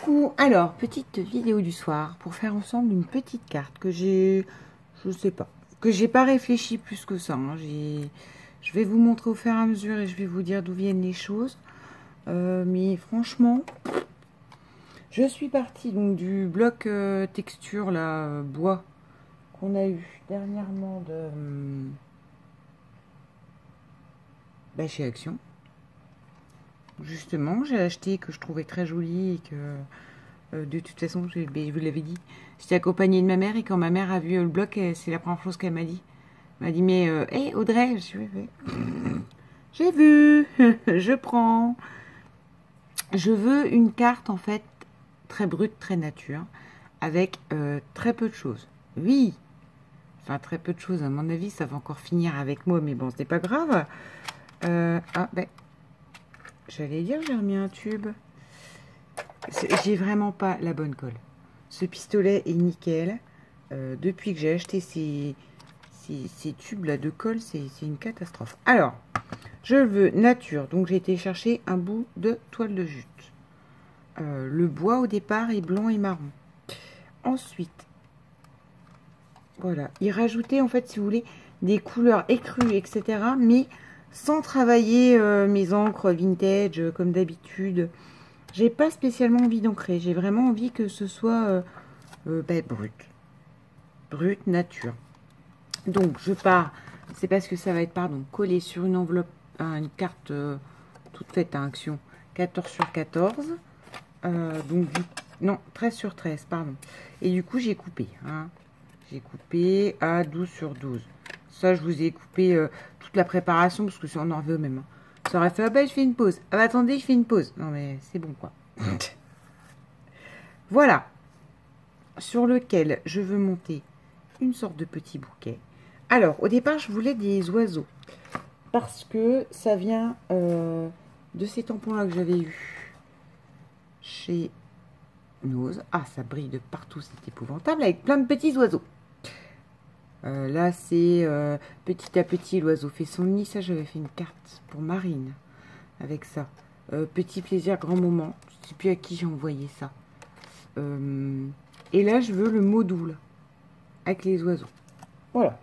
Coucou, alors petite vidéo du soir pour faire ensemble une petite carte que j'ai, je sais pas, que j'ai pas réfléchi plus que ça. Hein. Je vais vous montrer au fur et à mesure et je vais vous dire d'où viennent les choses. Mais franchement, je suis partie donc du bloc texture là, bois qu'on a eu dernièrement de chez Action. Justement, j'ai acheté que je trouvais très joli et que de toute façon, je vous l'avais dit, j'étais accompagnée de ma mère et quand ma mère a vu le bloc, c'est la première chose qu'elle m'a dit. Elle m'a dit, mais hey, Audrey, j'ai vu, je prends. Je veux une carte en fait très brute, très nature, avec très peu de choses. Oui, enfin très peu de choses, à mon avis, ça va encore finir avec moi, mais bon, c'est pas grave. Ah, ben, j'allais dire, j'ai remis un tube. J'ai vraiment pas la bonne colle. Ce pistolet est nickel. Depuis que j'ai acheté ces tubes là de colle, c'est une catastrophe. Alors, je veux nature. Donc j'ai été chercher un bout de toile de jute. Le bois au départ est blanc et marron. Ensuite, voilà, y rajouter en fait, si vous voulez, des couleurs écrues, etc. Mais sans travailler mes encres vintage comme d'habitude. J'ai pas spécialement envie d'ancrer. J'ai vraiment envie que ce soit brut. Brut, nature. Donc, je pars. C'est parce que ça va être, pardon, collé sur une enveloppe, une carte toute faite à Action. 14 sur 14. Donc, non, 13 sur 13, pardon. Et du coup, j'ai coupé. Hein. J'ai coupé à 12 sur 12. Ça, je vous ai coupé toute la préparation parce que si on en veut même. Hein. Ça aurait fait, ah ben, je fais une pause. Ah ben, attendez, je fais une pause. Non, mais c'est bon, quoi. Voilà. Sur lequel je veux monter une sorte de petit bouquet. Alors, au départ, je voulais des oiseaux. Parce que ça vient de ces tampons-là que j'avais eu chez Nose. Ah, ça brille de partout, c'est épouvantable, avec plein de petits oiseaux. Là, c'est petit à petit, l'oiseau fait son nid. Ça, j'avais fait une carte pour Marine avec ça. Petit plaisir, grand moment. Je ne sais plus à qui j'ai envoyé ça. Et là, je veux le module avec les oiseaux. Voilà.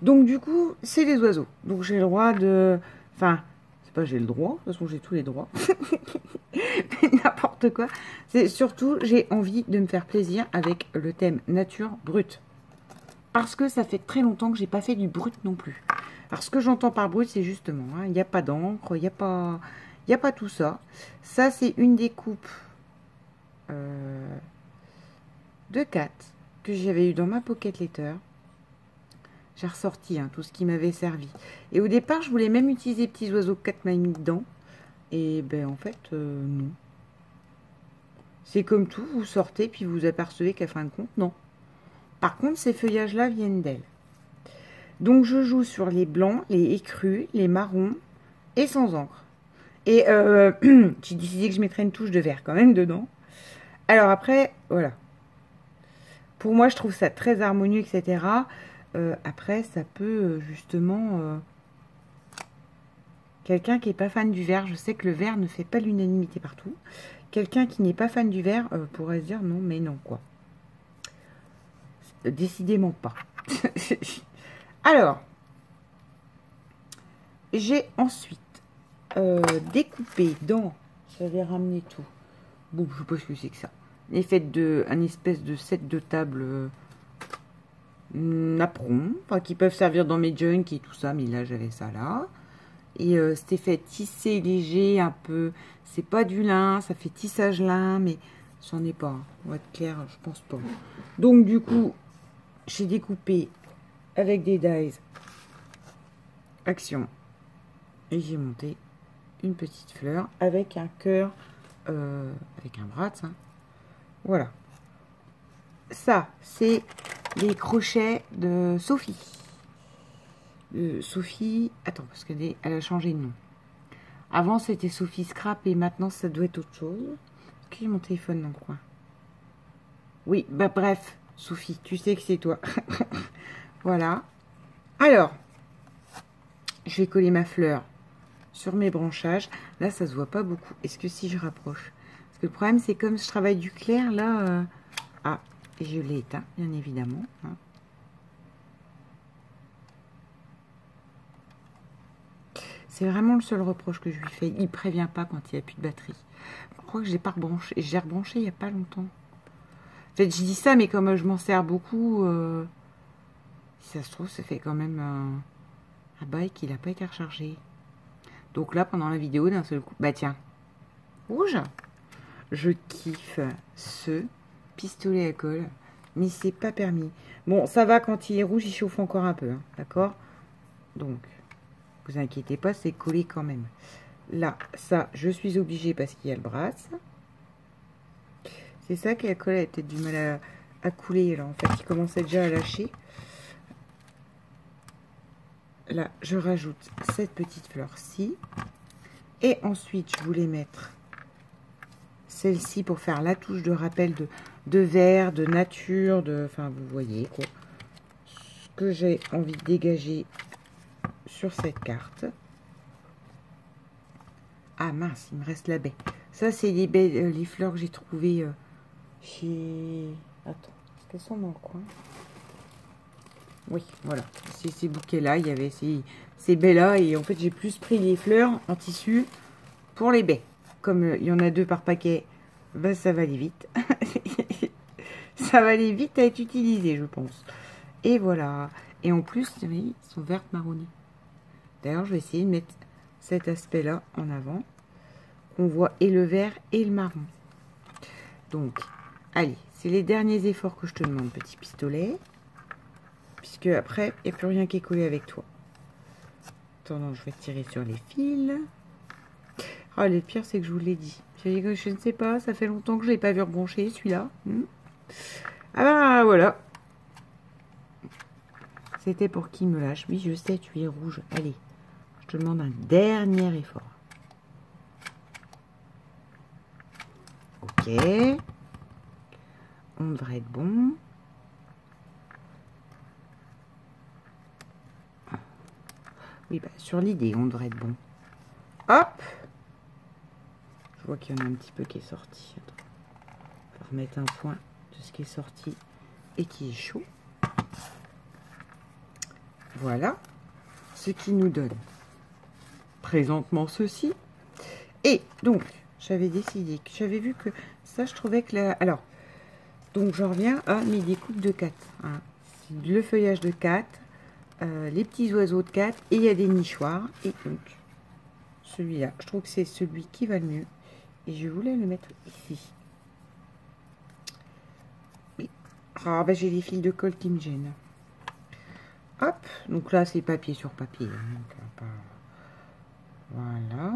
Donc, du coup, c'est les oiseaux. Donc, j'ai le droit de... Enfin, c'est pas j'ai le droit. De toute façon, j'ai tous les droits. N'importe quoi. C'est surtout, j'ai envie de me faire plaisir avec le thème nature brute. Parce que ça fait très longtemps que j'ai pas fait du brut non plus. Alors, ce que j'entends par brut, c'est justement, il n'y a pas d'encre, il n'y a pas tout ça. Ça, c'est une des coupes de 4 que j'avais eu dans ma pocket letter. J'ai ressorti tout ce qui m'avait servi. Et au départ, je voulais même utiliser les petits oiseaux que 4 m'a mis dedans. Et ben en fait, non. C'est comme tout, vous sortez, puis vous apercevez qu'à fin de compte, non. Par contre, ces feuillages-là viennent d'elle. Donc, je joue sur les blancs, les écrus, les marrons et sans encre. Et j'ai décidé que je mettrais une touche de vert quand même dedans. Alors après, voilà. Pour moi, je trouve ça très harmonieux, etc. Après, ça peut justement... quelqu'un qui n'est pas fan du vert, je sais que le vert ne fait pas l'unanimité partout. Quelqu'un qui n'est pas fan du vert pourrait se dire non, mais non, quoi. Décidément pas. Alors, j'ai ensuite découpé dans... J'avais ramené tout. Bon, je sais pas ce que c'est que ça. J'ai fait un espèce de set de table napperon, enfin, qui peuvent servir dans mes junks et tout ça, mais là, j'avais ça là. Et c'était fait tisser léger un peu. C'est pas du lin, ça fait tissage lin, mais j'en ai pas. On va être clair, je pense pas. Donc, du coup, j'ai découpé avec des dies Action. Et j'ai monté une petite fleur avec un cœur, avec un bras. Hein. Voilà. Ça, c'est les crochets de Sophie. Sophie, attends, parce qu'elle a changé de nom. Avant, c'était Sophie Scrap et maintenant, ça doit être autre chose. Est-ce que j'ai mon téléphone dans le coin? Oui, bah bref, Sophie, tu sais que c'est toi. Voilà. Alors, je vais coller ma fleur sur mes branchages. Là, ça se voit pas beaucoup. Est-ce que si je rapproche, Parce que le problème, c'est comme je travaille du clair, là... Ah, et je l'ai éteint, bien évidemment. Hein. C'est vraiment le seul reproche que je lui fais. Il prévient pas quand il n'y a plus de batterie. Je crois que je l'ai pas rebranché. J'ai rebranché il n'y a pas longtemps. En fait, je dis ça, mais comme je m'en sers beaucoup, si ça se trouve, ça fait quand même un bail qu'il n'a pas été rechargé. Donc là, pendant la vidéo, d'un seul coup... Bah tiens, rouge. Je kiffe ce pistolet à colle, mais c'est pas permis. Bon, ça va, quand il est rouge, il chauffe encore un peu, hein, d'accord? Donc, vous inquiétez pas, c'est collé quand même. Là, ça, je suis obligée parce qu'il y a le brasse. C'est ça qui a collé, elle a peut-être du mal à couler, là. En fait, il commençait déjà à lâcher. Là, je rajoute cette petite fleur-ci. Et ensuite, je voulais mettre celle-ci pour faire la touche de rappel de vert, de nature, enfin, vous voyez, quoi. Ce que j'ai envie de dégager sur cette carte. Ah mince, il me reste la baie. Ça, c'est les baies, les fleurs que j'ai trouvées chez... Attends, est-ce qu'elles sont dans le coin? Oui, voilà. C'est ces bouquets-là, il y avait ces baies-là. Et en fait, j'ai plus pris les fleurs en tissu pour les baies. Comme il y en a 2 par paquet, ben, ça va aller vite. Ça va aller vite à être utilisé, je pense. Et voilà. Et en plus, vous voyez, ils sont vertes marronnées. D'ailleurs, je vais essayer de mettre cet aspect-là en avant. On voit et le vert et le marron. Donc, allez, c'est les derniers efforts que je te demande, petit pistolet. Puisque après, il n'y a plus rien qui est collé avec toi. Attends, je vais tirer sur les fils. Ah, le pire, c'est que je vous l'ai dit. Je ne sais pas, ça fait longtemps que je ne l'ai pas vu rebrancher, celui-là. Ah bah, voilà. C'était pour qu'il me lâche. Oui, je sais, tu es rouge. Allez, je te demande un dernier effort. Ok. On devrait être bon. Oui, bah, sur l'idée, on devrait être bon. Hop! Je vois qu'il y en a un petit peu qui est sorti. Attends. On va remettre un point de ce qui est sorti et qui est chaud. Voilà. Ce qui nous donne présentement ceci. Et donc, j'avais décidé que j'avais vu que ça, je trouvais que la... Alors, donc j'en reviens à mes découpes de 4. Hein. Le feuillage de 4. Les petits oiseaux de 4 et il y a des nichoirs. Et donc, celui-là, je trouve que c'est celui qui va le mieux. Et je voulais le mettre ici. Oui. Ah, bah, j'ai les fils de colle qui me gênent. Hop. Donc là, c'est papier sur papier. Donc, voilà.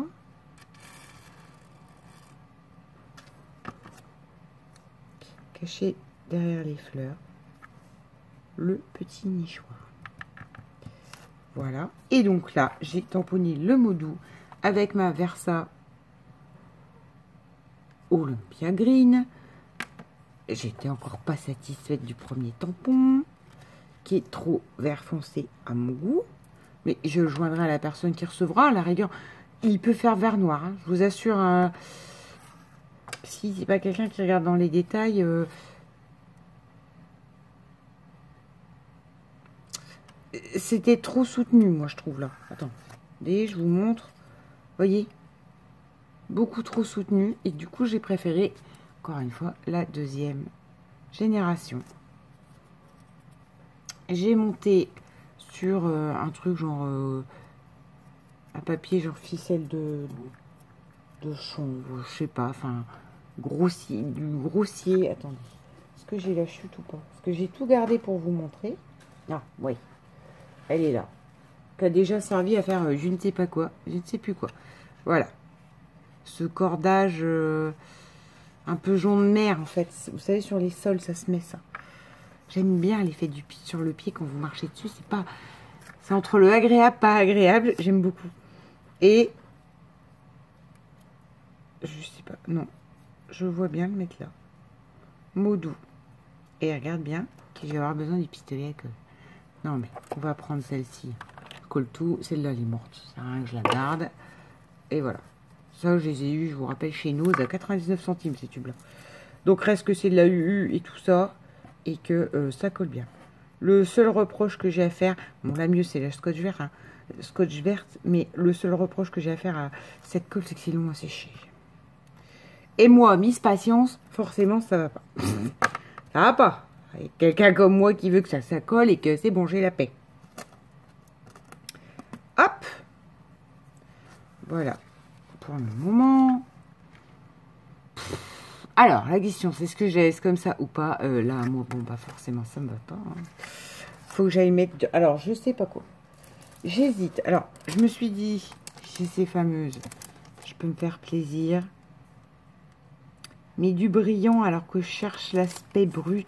Caché derrière les fleurs, le petit nichoir. Voilà. Et donc là, j'ai tamponné le mot doux avec ma Versa Olympia Green. J'étais encore pas satisfaite du premier tampon, qui est trop vert foncé à mon goût. Mais je le joindrai à la personne qui recevra. À la rigueur, il peut faire vert noir. Hein. Je vous assure, si c'est pas quelqu'un qui regarde dans les détails... C'était trop soutenu, moi, je trouve, là. Attendez, je vous montre. Voyez, beaucoup trop soutenu. Et du coup, j'ai préféré, encore une fois, la deuxième génération. J'ai monté sur un truc genre... un papier genre ficelle de chanvre, je sais pas, enfin, grossier, du grossier. Attendez, est-ce que j'ai la chute ou pas? Parce que j'ai tout gardé pour vous montrer. Ah, oui. Elle est là. Qui a déjà servi à faire je ne sais pas quoi. Je ne sais plus quoi. Voilà. Ce cordage un peu jaune mer, en fait. Vous savez, sur les sols, ça se met ça. J'aime bien l'effet du pied sur le pied quand vous marchez dessus. C'est pas... C'est entre le agréable, pas agréable. J'aime beaucoup. Et... Je sais pas. Non. Je vois bien le mettre là. Mot doux. Et regarde bien que je vais avoir besoin du pistolet à colle. Non, mais on va prendre celle-ci. Colle tout. Celle-là, elle est morte. Ça sert à rien que je la garde. Et voilà. Ça, je les ai eus, je vous rappelle, chez nous, à 99 centimes, ces tubes-là. Donc, reste que c'est de la UU et tout ça, et que ça colle bien. Le seul reproche que j'ai à faire, bon, la mieux, c'est la scotch vert, hein, scotch verte, mais le seul reproche que j'ai à faire à cette colle, c'est que c'est long à sécher. Et moi, Miss Patience, forcément, ça va pas. Ça va pas. Il y a quelqu'un comme moi qui veut que ça colle et que c'est bon, j'ai la paix. Hop. Voilà. Pour le moment. Alors, la question, c'est ce que je laisse comme ça ou pas. Là, moi, bon, bah forcément, ça me va pas. Hein. Faut que j'aille mettre... Alors, je sais pas quoi. J'hésite. Alors, je me suis dit, chez ces fameuses, je peux me faire plaisir. Mais du brillant, alors que je cherche l'aspect brut,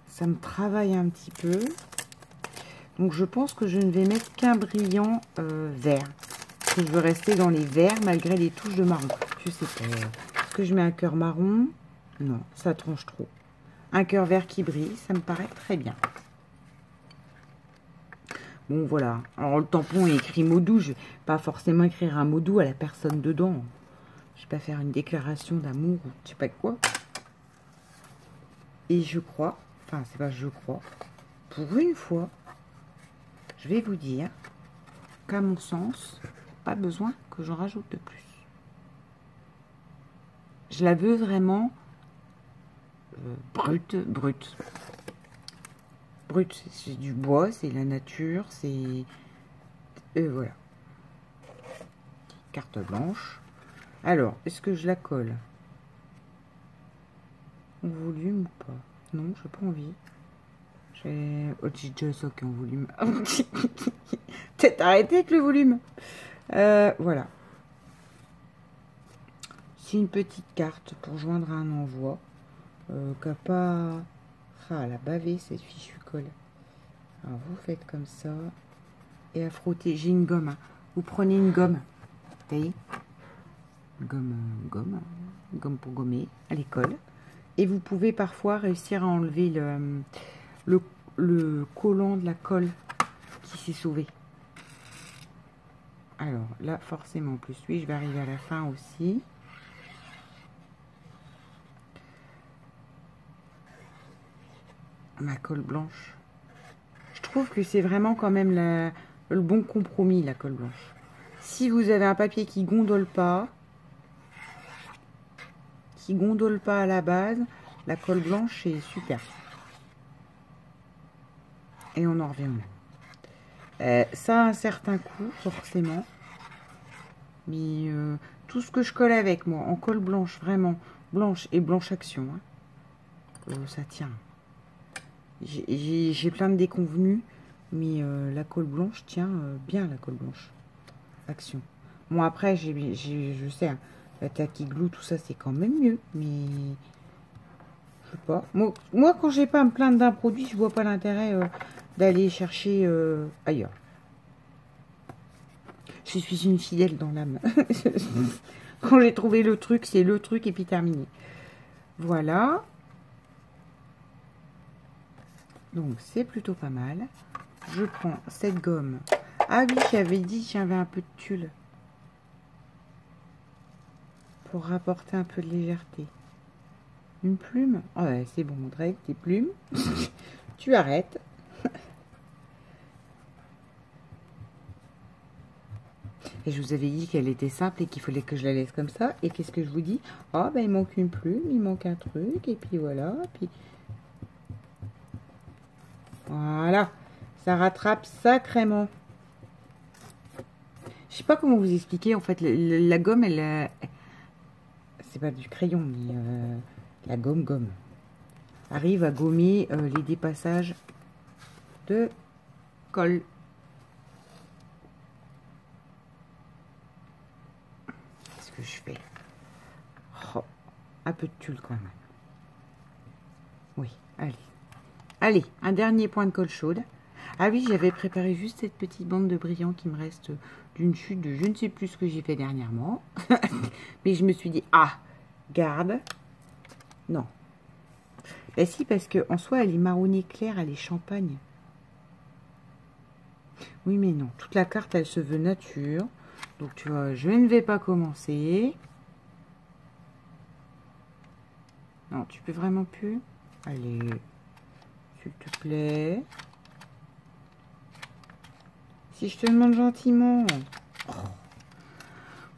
ça me travaille un petit peu. Donc, je pense que je ne vais mettre qu'un brillant vert. Parce que je veux rester dans les verts malgré les touches de marron. Je sais pas. Est-ce que je mets un cœur marron? Non, ça tranche trop. Un cœur vert qui brille, ça me paraît très bien. Bon, voilà. Alors, le tampon est écrit mot doux. Je vais pas forcément écrire un mot doux à la personne dedans. Je vais pas faire une déclaration d'amour ou je sais pas quoi. Et je crois, enfin, c'est pas je crois, pour une fois, je vais vous dire qu'à mon sens, pas besoin que j'en rajoute de plus. Je la veux vraiment brute. Brute, c'est du bois, c'est la nature, c'est... voilà. Carte blanche. Alors, est-ce que je la colle en volume ou pas? Non, j'ai pas envie. J'ai déjà ça qui est en volume. Peut-être arrêter avec le volume. Voilà. C'est une petite carte pour joindre un envoi. Qu'a pas... Ah, elle a bavé cette fichue colle. Alors, vous faites comme ça. Et à frotter. J'ai une gomme. Hein. Vous prenez une gomme. Vous voyez? Gomme pour gommer. Elle colle. Et vous pouvez parfois réussir à enlever le collant de la colle qui s'est sauvé. Alors là, forcément, plus oui, je vais arriver à la fin aussi. Ma colle blanche. Je trouve que c'est vraiment quand même le bon compromis, la colle blanche. Si vous avez un papier qui gondole pas à la base, la colle blanche est super. Et on en revient au même. Ça a un certain coût, forcément. Mais tout ce que je colle avec, moi, en colle blanche, vraiment, blanche et blanche action, hein, ça tient. J'ai plein de déconvenus, mais la colle blanche tient bien, la colle blanche. Action. Bon, après, je sais, hein, la tacky glue, tout ça, c'est quand même mieux, mais... Je sais pas. Moi, quand j'ai pas à me plaindre d'un produit, je vois pas l'intérêt d'aller chercher ailleurs. Je suis une fidèle dans l'âme. Quand j'ai trouvé le truc, c'est le truc et puis terminé. Voilà. Donc, c'est plutôt pas mal. Je prends cette gomme. Ah oui, j'avais dit que j'avais un peu de tulle. Pour rapporter un peu de légèreté. Une plume. Oh ouais, c'est bon, Drake, tes plumes. Tu arrêtes. Et je vous avais dit qu'elle était simple et qu'il fallait que je la laisse comme ça. Et qu'est-ce que je vous dis? Oh, ben il manque une plume, il manque un truc. Et puis voilà. Puis... Voilà. Ça rattrape sacrément. Je sais pas comment vous expliquer. En fait, la gomme, elle... c'est pas du crayon, mais la gomme arrive à gommer les dépassages de colle. Qu'est-ce que je fais? Oh, un peu de tulle quand même. Oui, allez. Allez, un dernier point de colle chaude. Ah oui, j'avais préparé juste cette petite bande de brillant qui me reste d'une chute de je ne sais plus ce que j'ai fait dernièrement. Mais je me suis dit, ah, garde. Non. Ben si, parce qu'en soi, elle est marronnée claire, elle est champagne. Oui, mais non. Toute la carte, elle se veut nature. Donc tu vois, je ne vais pas commencer. Non, tu peux vraiment plus. Allez, s'il te plaît. Si je te demande gentiment. Oh.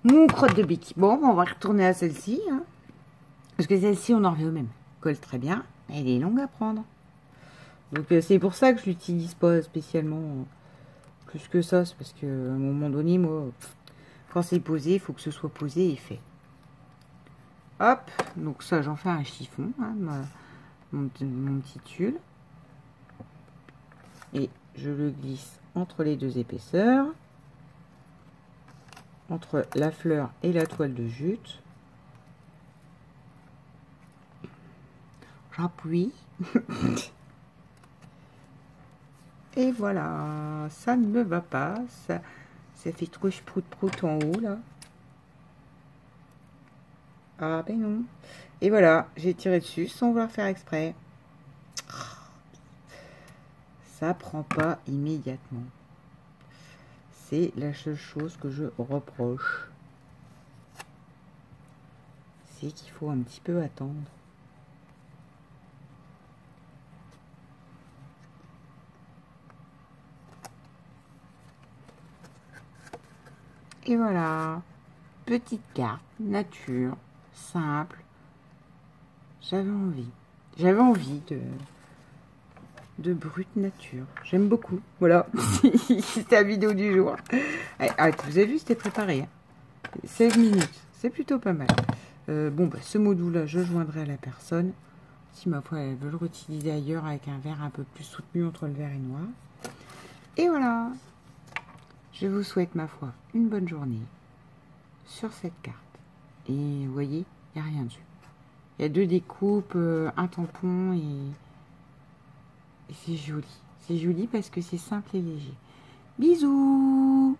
Mon crotte de bique. Bon, on va retourner à celle-ci. Hein. Parce que celle-ci, on en revient au même. Colle très bien. Elle est longue à prendre. Donc c'est pour ça que je l'utilise pas spécialement plus que ça. C'est parce que à un moment donné, moi, quand c'est posé, il faut que ce soit posé et fait. Hop, donc ça, j'en fais un chiffon, hein, mon petit tulle. Et je le glisse entre les deux épaisseurs, entre la fleur et la toile de jute. J'appuie. Et voilà, ça ne me va pas. Ça fait trop prout en haut, là. Ah ben non. Et voilà, j'ai tiré dessus sans vouloir faire exprès. Ça prend pas immédiatement. C'est la seule chose que je reproche. C'est qu'il faut un petit peu attendre. Et voilà, petite carte, nature, simple. J'avais envie de brute nature. J'aime beaucoup. Voilà, c'est la vidéo du jour. Allez, vous avez vu, c'était préparé. Hein. 16 minutes, c'est plutôt pas mal. Bon, bah, ce module-là, je joindrai à la personne. Si ma foi, elle veut le réutiliser ailleurs avec un vert un peu plus soutenu entre le vert et noir. Et voilà. Je vous souhaite, ma foi, une bonne journée sur cette carte. Et vous voyez, il n'y a rien dessus. Il y a 2 découpes, un tampon et c'est joli. C'est joli parce que c'est simple et léger. Bisous!